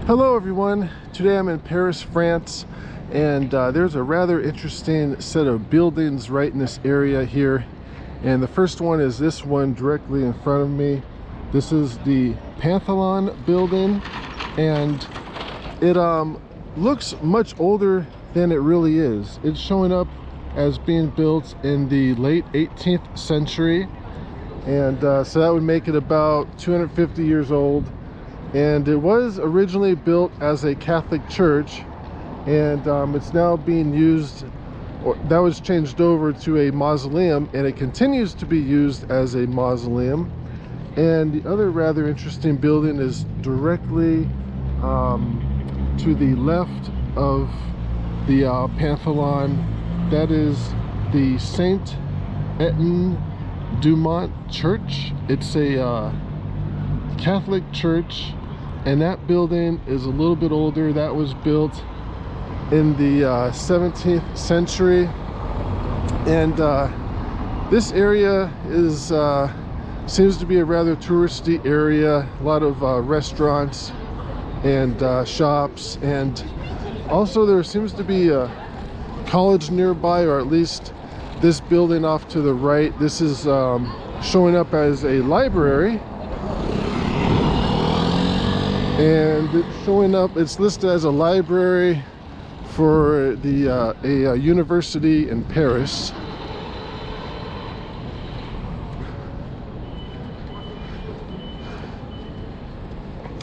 Hello everyone, today I'm in Paris, France, and there's a rather interesting set of buildings right in this area here. And the first one is this one directly in front of me. This is the Pantheon building, and it looks much older than it really is. It's showing up as being built in the late 18th century, and so that would make it about 250 years old. And it was originally built as a Catholic church, and it's now being used, or that was changed over to a mausoleum, and it continues to be used as a mausoleum. And the other rather interesting building is directly to the left of the Pantheon. That is the Saint Etienne du Mont Church. It's a Catholic church, and that building is a little bit older. That was built in the 17th century, and this area is seems to be a rather touristy area. A lot of restaurants and shops, and also there seems to be a college nearby, or at least this building off to the right. This is showing up as a library, and it's showing up, it's listed as a library for the a university in Paris.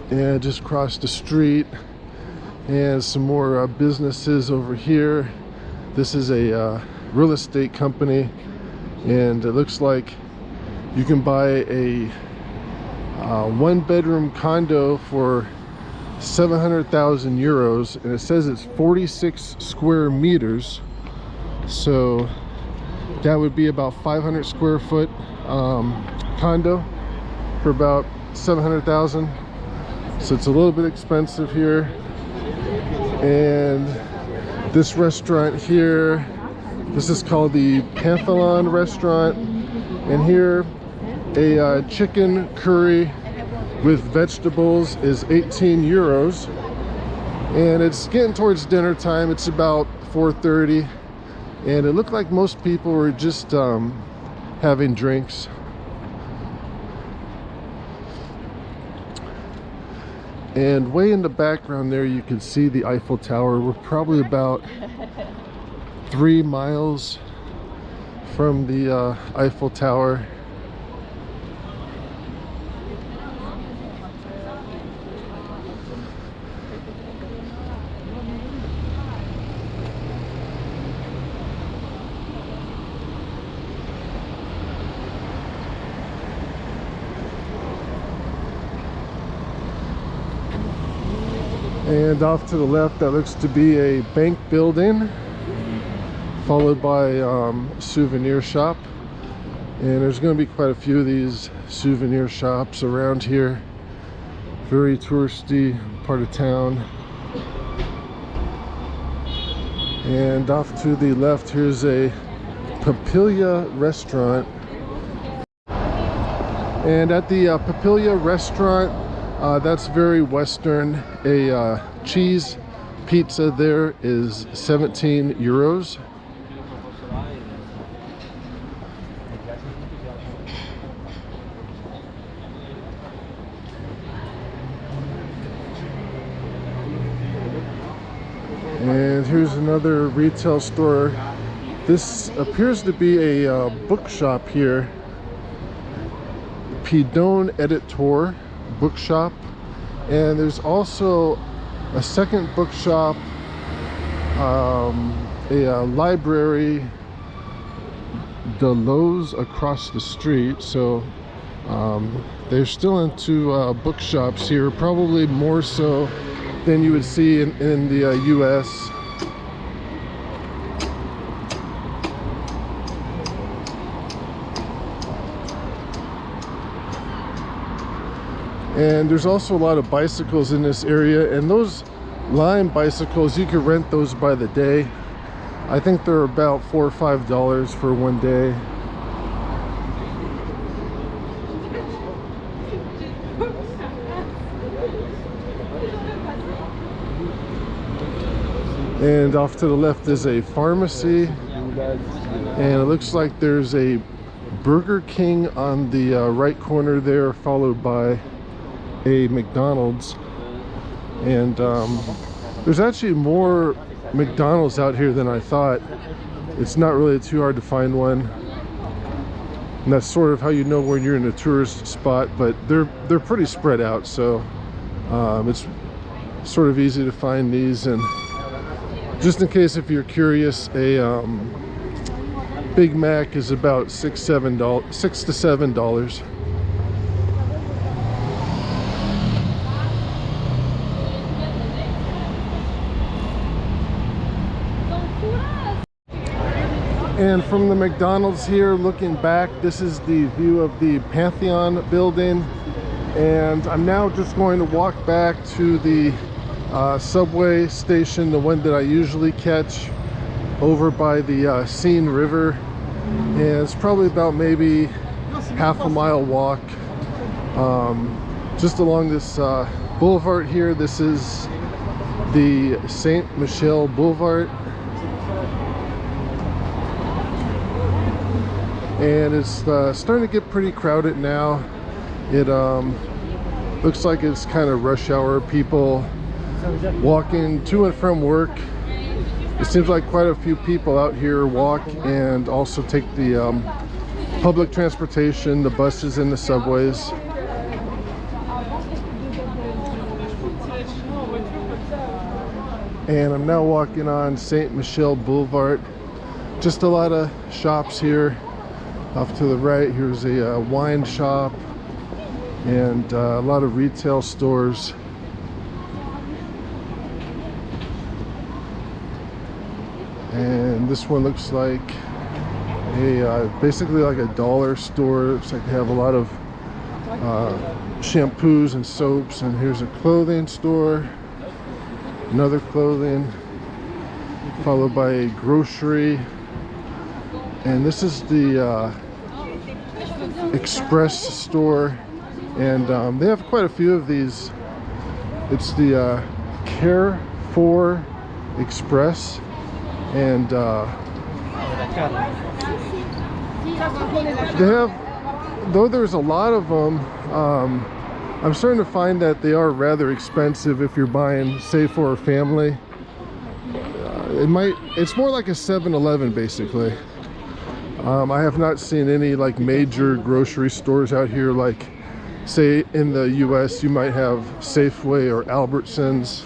And just across the street, and some more businesses over here. This is a real estate company, and it looks like you can buy a one-bedroom condo for 700,000 euros, and it says it's 46 square meters, so that would be about 500 square foot condo for about 700,000. So it's a little bit expensive here. And this restaurant here, this is called the Pantheon restaurant, and here a chicken curry with vegetables is 18 euros, and it's getting towards dinner time. It's about 4:30, and it looked like most people were just having drinks. And way in the background there, you can see the Eiffel Tower. We're probably about 3 miles from the Eiffel Tower. And off to the left, that looks to be a bank building, followed by a souvenir shop. And there's going to be quite a few of these souvenir shops around here. Very touristy part of town. And off to the left, here's a Papilla restaurant. And at the Papilla restaurant, that's very Western. A cheese pizza there is 17 euros. And here's another retail store. This appears to be a bookshop here. Pantheon Editor bookshop. And there's also a second bookshop, a library, Deleuze across the street. So they're still into bookshops here, probably more so than you would see in the US. And there's also a lot of bicycles in this area, and those Lime bicycles, you can rent those by the day. I think they're about $4 or $5 for one day. And off to the left is a pharmacy, and it looks like there's a Burger King on the right corner there, followed by a McDonald's. And there's actually more McDonald's out here than I thought. It's not really too hard to find one, and that's sort of how you know when you're in a tourist spot, but they're pretty spread out, so it's sort of easy to find these. And just in case if you're curious, a Big Mac is about $6 to $7. And from the McDonald's here, looking back, this is the view of the Pantheon building. And I'm now just going to walk back to the subway station, the one that I usually catch, over by the Seine River. And it's probably about maybe half a mile walk just along this boulevard here. This is the Saint Michel Boulevard, and it's starting to get pretty crowded now. It looks like it's kind of rush hour, people walking to and from work. It seems like quite a few people out here walk and also take the public transportation, the buses and the subways. And I'm now walking on Saint Michel Boulevard. Just a lot of shops here. Off to the right, here's a wine shop and a lot of retail stores. And this one looks like a basically like a dollar store. Looks like they have a lot of shampoos and soaps. And here's a clothing store, another clothing, followed by a grocery. And this is the Express store, and they have quite a few of these. It's the Care for Express, and they have, though there's a lot of them, I'm starting to find that they are rather expensive if you're buying, say, for a family. It's more like a 7-Eleven basically. I have not seen any like major grocery stores out here, like say in the US you might have Safeway or Albertsons.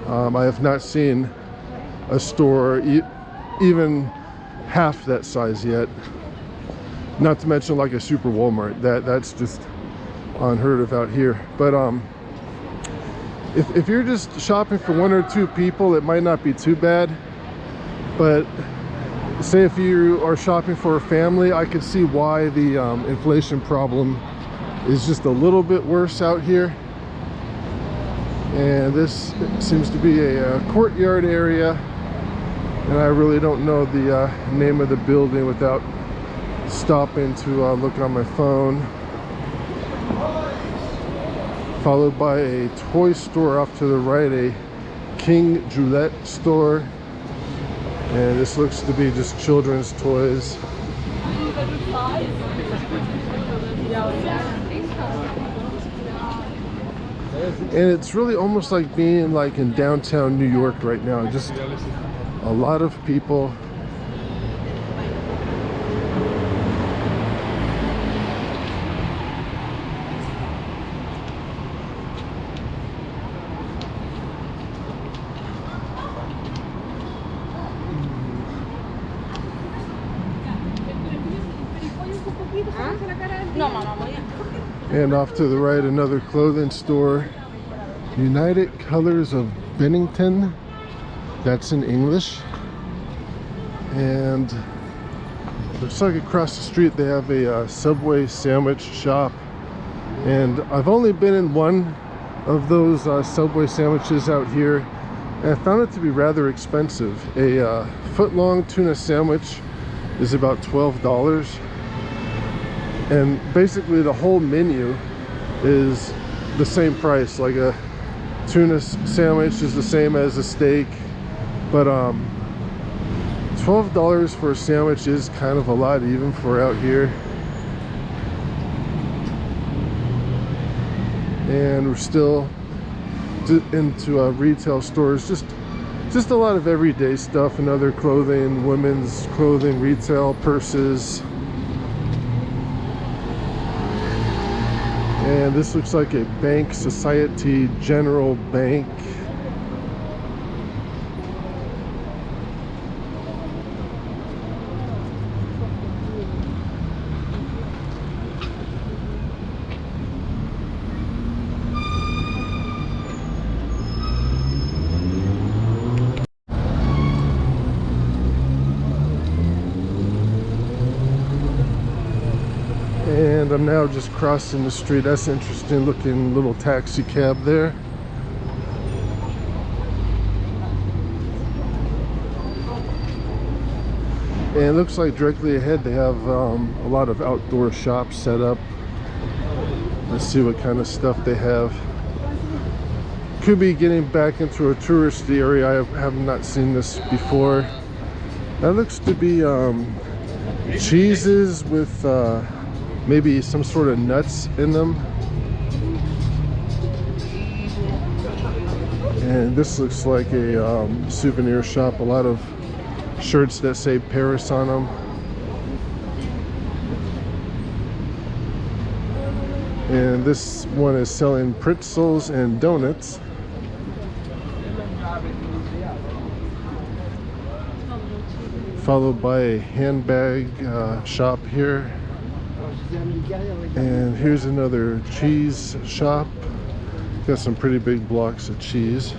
I have not seen a store even half that size yet, not to mention like a super Walmart. That's just unheard of out here. But if you're just shopping for 1 or 2 people, it might not be too bad. But say if you are shopping for a family, I could see why the inflation problem is just a little bit worse out here. And this seems to be a courtyard area, and I really don't know the name of the building without stopping to look on my phone. Followed by a toy store off to the right, a King Juliet store. And this looks to be just children's toys. And it's really almost like being like in downtown New York right now. Just a lot of people. And off to the right, another clothing store, United Colors of Bennington. That's in English. And looks like across the street they have a Subway sandwich shop. And I've only been in one of those Subway sandwiches out here, and I found it to be rather expensive. A foot-long tuna sandwich is about $12. And basically the whole menu is the same price, like a tuna sandwich is the same as a steak, but $12 for a sandwich is kind of a lot even for out here. And we're still into retail stores, just a lot of everyday stuff and other clothing, women's clothing, retail, purses. And this looks like a bank, Society General Bank. And I'm now just crossing the street. That's an interesting looking little taxi cab there. And it looks like directly ahead they have a lot of outdoor shops set up. Let's see what kind of stuff they have. Could be getting back into a touristy area. I have not seen this before. That looks to be cheeses with maybe some sort of nuts in them. And this looks like a souvenir shop. A lot of shirts that say Paris on them. And this one is selling pretzels and donuts. Followed by a handbag shop here. And here's another cheese shop. Got some pretty big blocks of cheese.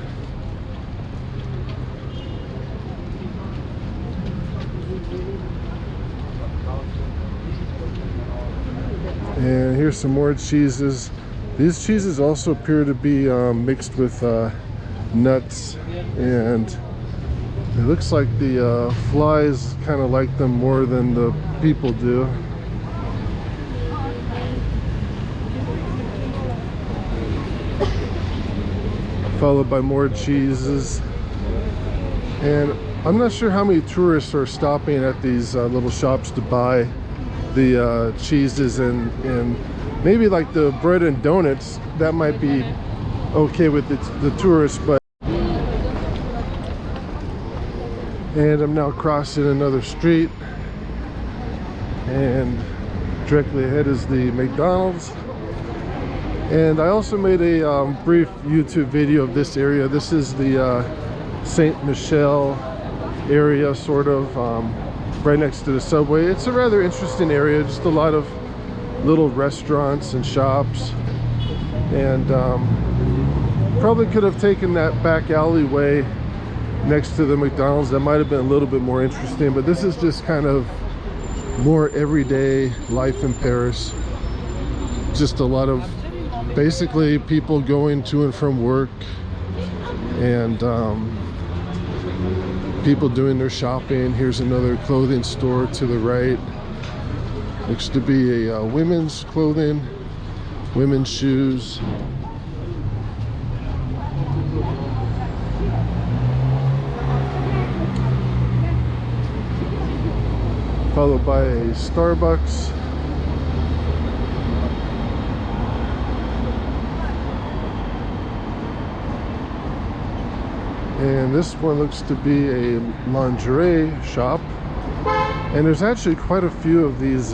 And here's some more cheeses. These cheeses also appear to be mixed with nuts, and it looks like the flies kind of like them more than the people do. Followed by more cheeses. And I'm not sure how many tourists are stopping at these little shops to buy the cheeses, and maybe like the bread and donuts, that might be okay with the tourists. But and I'm now crossing another street, and directly ahead is the McDonald's. And I also made a brief YouTube video of this area. This is the Saint Michel area, sort of, right next to the subway. It's a rather interesting area, just a lot of little restaurants and shops. And probably could have taken that back alleyway next to the McDonald's. That might have been a little bit more interesting, but this is just kind of more everyday life in Paris. Just a lot of basically people going to and from work, and people doing their shopping. Here's another clothing store to the right. Looks to be a women's clothing, women's shoes. Followed by a Starbucks. And this one looks to be a lingerie shop. And there's actually quite a few of these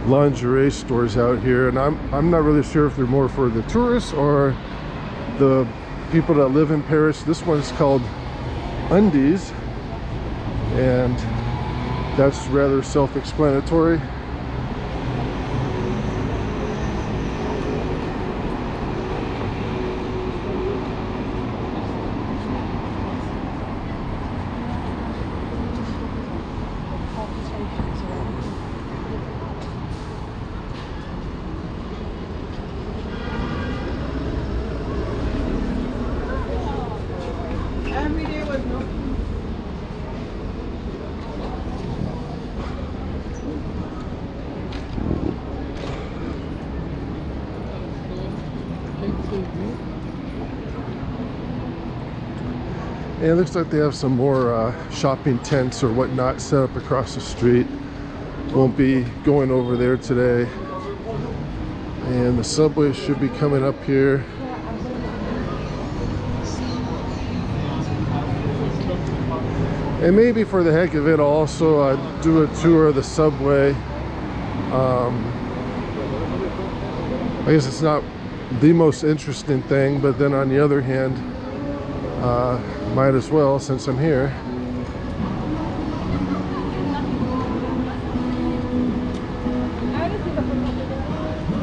lingerie stores out here, and I'm not really sure if they're more for the tourists or the people that live in Paris. This one's called Undies, and that's rather self-explanatory. And it looks like they have some more shopping tents or whatnot set up across the street. Won't be going over there today. And the subway should be coming up here. And maybe for the heck of it, I'll also do a tour of the subway. I guess it's not the most interesting thing, but then on the other hand, might as well since I'm here.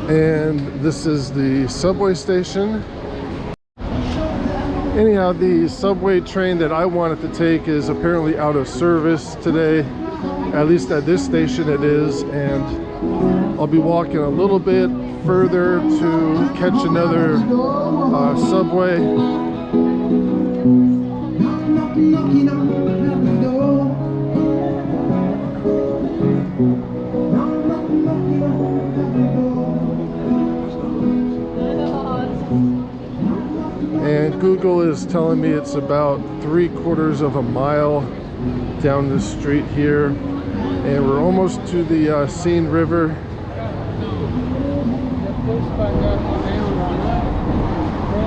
And this is the subway station. Anyhow, the subway train that I wanted to take is apparently out of service today. At least at this station it is, and I'll be walking a little bit further to catch another subway. And Google is telling me it's about 3/4 of a mile down the street here, and we're almost to the Seine River.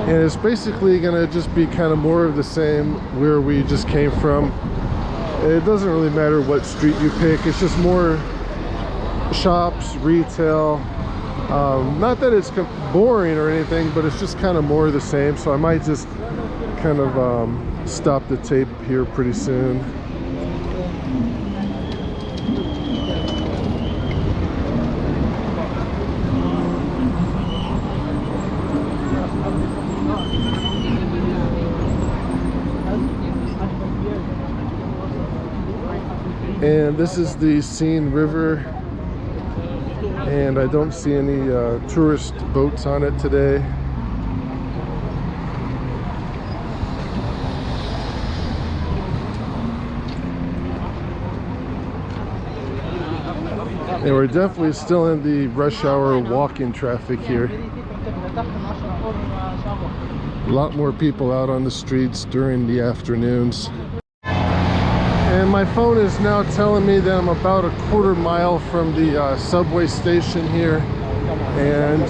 And it's basically gonna just be kind of more of the same where we just came from. It doesn't really matter what street you pick, it's just more shops, retail. Not that it's boring or anything, but it's just kind of more of the same. So I might just kind of stop the tape here pretty soon. And this is the Seine River, and I don't see any tourist boats on it today. And we're definitely still in the rush hour walking traffic here. A lot more people out on the streets during the afternoons. And my phone is now telling me that I'm about a 1/4 mile from the subway station here. And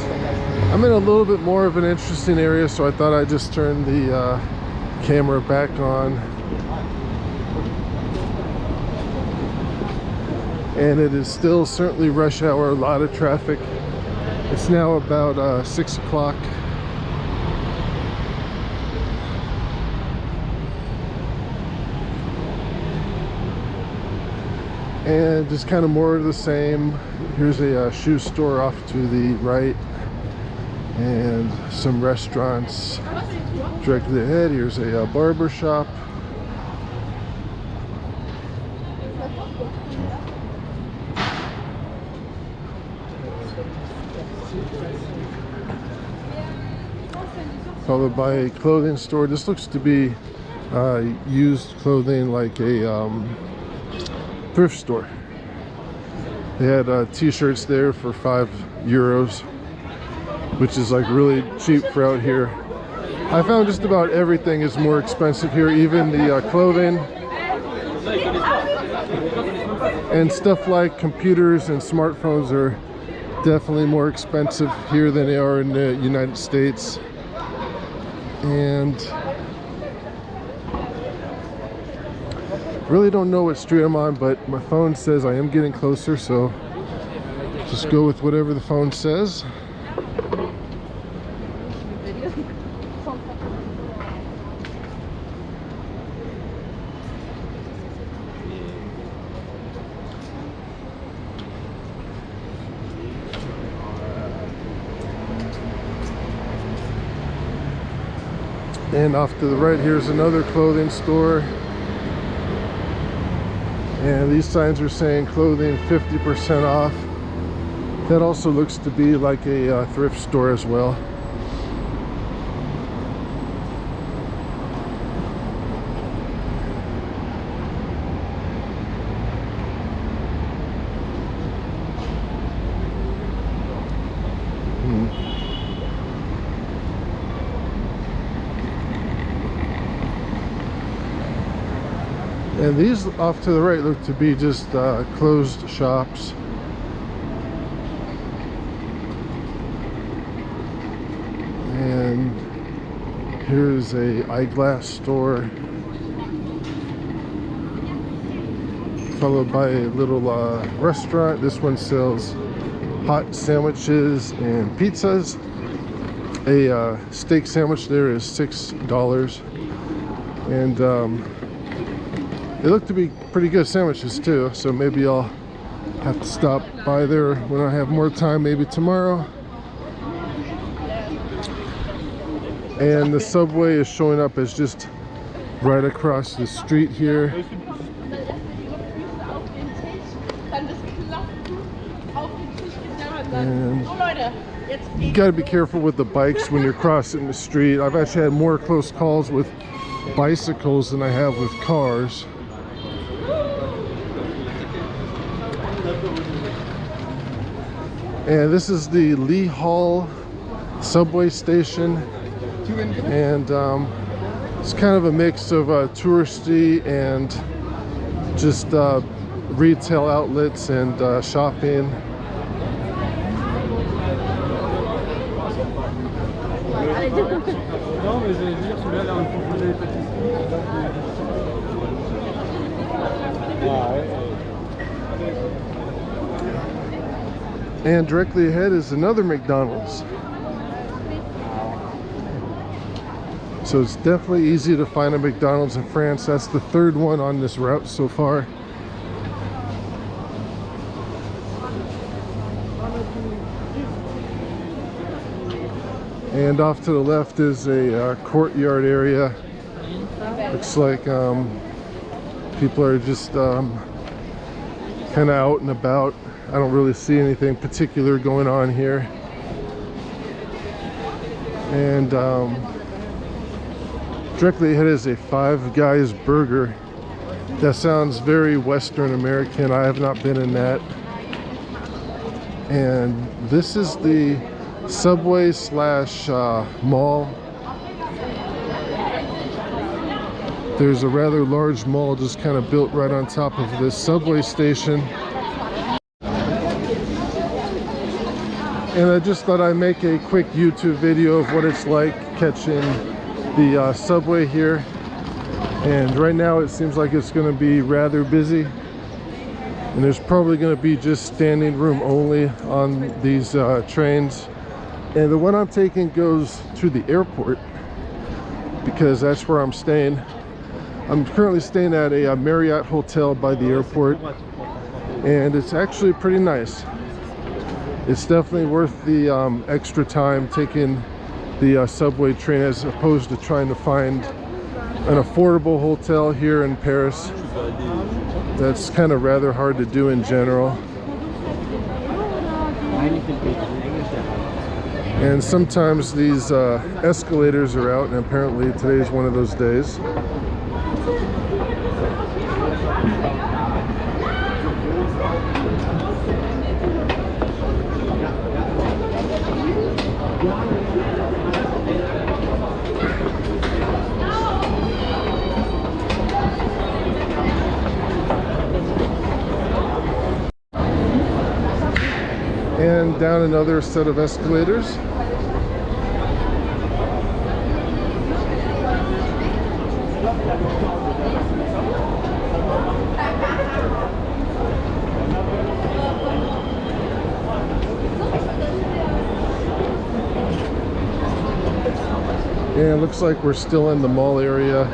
I'm in a little bit more of an interesting area, so I thought I'd just turn the camera back on. And it is still certainly rush hour, a lot of traffic. It's now about 6 o'clock. And just kind of more of the same. Here's a shoe store off to the right, and some restaurants directly ahead. Here's a barber shop. Followed by a clothing store. This looks to be used clothing, like a thrift store. They had t-shirts there for €5, which is like really cheap for out here. I found just about everything is more expensive here, even the clothing and stuff like computers and smartphones are definitely more expensive here than they are in the United States. And really don't know what street I'm on, but my phone says I am getting closer, so just go with whatever the phone says. And off to the right, here's another clothing store. And these signs are saying clothing 50% off. That also looks to be like a thrift store as well. And these off to the right look to be just closed shops. And here's a eyeglass store, followed by a little restaurant. This one sells hot sandwiches and pizzas. A steak sandwich there is $6, and they look to be pretty good sandwiches too, so maybe I'll have to stop by there when I have more time, maybe tomorrow. And the subway is showing up as just right across the street here. And you got to be careful with the bikes when you're crossing the street. I've actually had more close calls with bicycles than I have with cars. And this is the Lee Hall subway station, and it's kind of a mix of touristy and just retail outlets and shopping. And directly ahead is another McDonald's. So it's definitely easy to find a McDonald's in France. That's the third one on this route so far. And off to the left is a courtyard area. Looks like people are just kind of out and about. I don't really see anything particular going on here. And directly ahead is a Five Guys burger. That sounds very Western American. I have not been in that. And this is the subway slash mall. There's a rather large mall just kind of built right on top of this subway station. And I just thought I'd make a quick YouTube video of what it's like catching the subway here. And right now it seems like it's going to be rather busy. And there's probably going to be just standing room only on these trains. And the one I'm taking goes to the airport because that's where I'm staying. I'm currently staying at a Marriott hotel by the airport, and it's actually pretty nice. It's definitely worth the extra time taking the subway train as opposed to trying to find an affordable hotel here in Paris. That's kind of rather hard to do in general. And sometimes these escalators are out, and apparently today's one of those days. And down another set of escalators. And it looks like we're still in the mall area.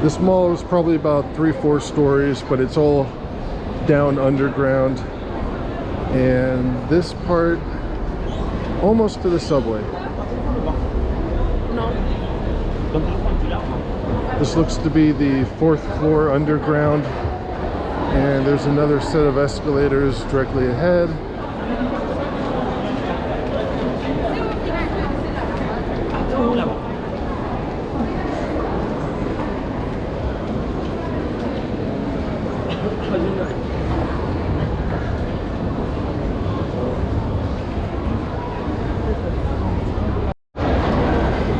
This mall is probably about 3-4 stories, but it's all down underground. And this part almost to the subway. This looks to be the 4th floor underground, and there's another set of escalators directly ahead.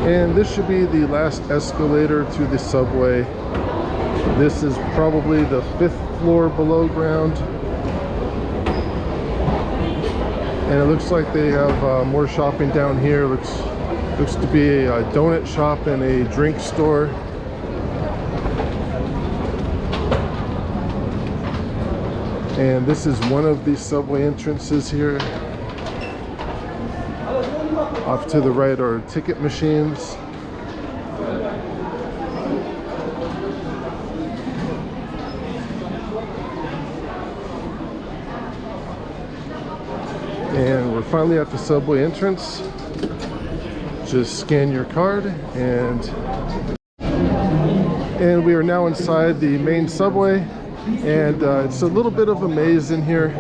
And this should be the last escalator to the subway. This is probably the 5th floor below ground. And it looks like they have more shopping down here. Looks to be a donut shop and a drink store. And this is one of the subway entrances here. Off to the right are ticket machines. And we're finally at the subway entrance. Just scan your card and we are now inside the main subway. And it's a little bit of a maze in here.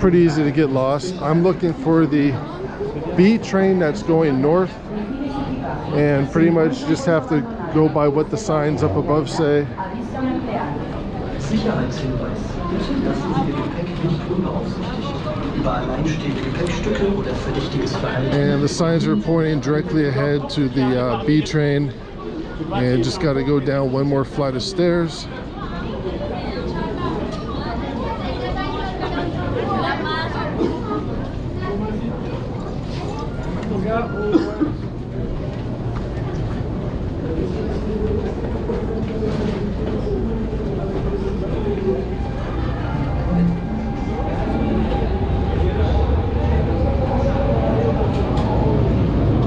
Pretty easy to get lost. I'm looking for the B train that's going north, and pretty much just have to go by what the signs up above say. And the signs are pointing directly ahead to the B train, and just got to go down one more flight of stairs.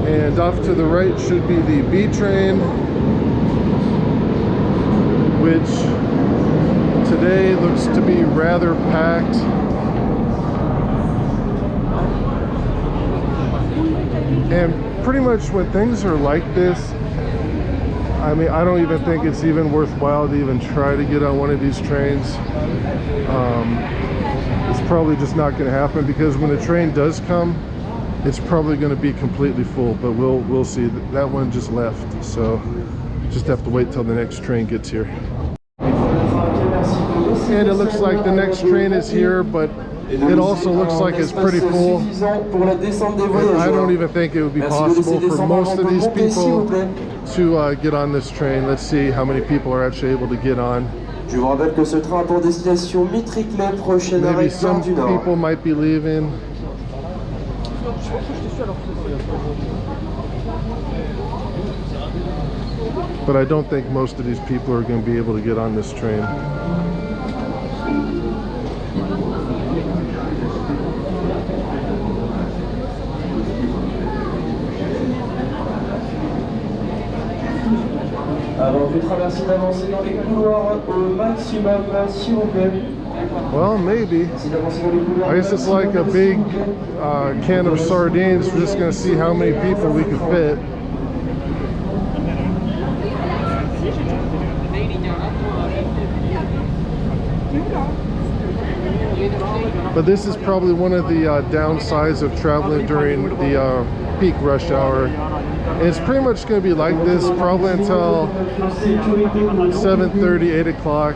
And off to the right should be the B train, which today looks to be rather packed. And pretty much when things are like this, I mean, I don't even think it's even worthwhile to even try to get on one of these trains. It's probably just not going to happen, because when the train does come, it's probably going to be completely full. But we'll see. That one just left, so just have to wait till the next train gets here. And it looks like the next train is here, but it also looks like it's pretty full. And I don't even think it would be possible for most of these people to get on this train. Let's see how many people are actually able to get on. Maybe some people might be leaving. But I don't think most of these people are going to be able to get on this train. Avant de traverser d'avancer dans les couloirs au maximum, s'il vous plaît. Well, maybe. I guess it's like a big can of sardines. We're just going to see how many people we can fit. But this is probably one of the downsides of traveling during the peak rush hour. And it's pretty much going to be like this probably until 7:30, 8 o'clock.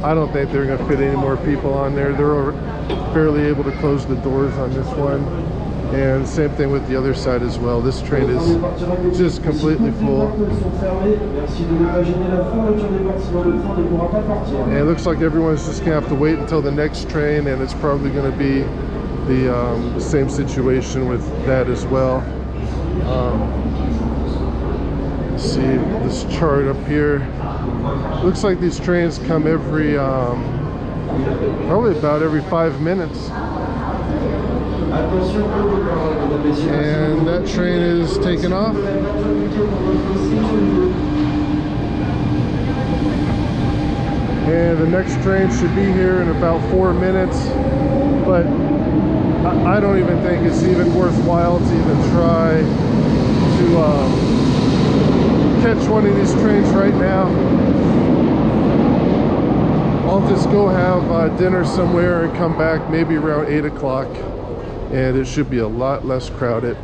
I don't think they're going to fit any more people on there. They're barely able to close the doors on this one. And same thing with the other side as well. This train is just completely full. And it looks like everyone's just going to have to wait until the next train, and it's probably going to be the same situation with that as well. Let's see this chart up here. Looks like these trains come every probably about every 5 minutes. And that train is taking off. And the next train should be here in about 4 minutes. But I don't even think it's even worthwhile to even try to catch one of these trains right now. I'll just go have dinner somewhere and come back maybe around 8 o'clock, and it should be a lot less crowded.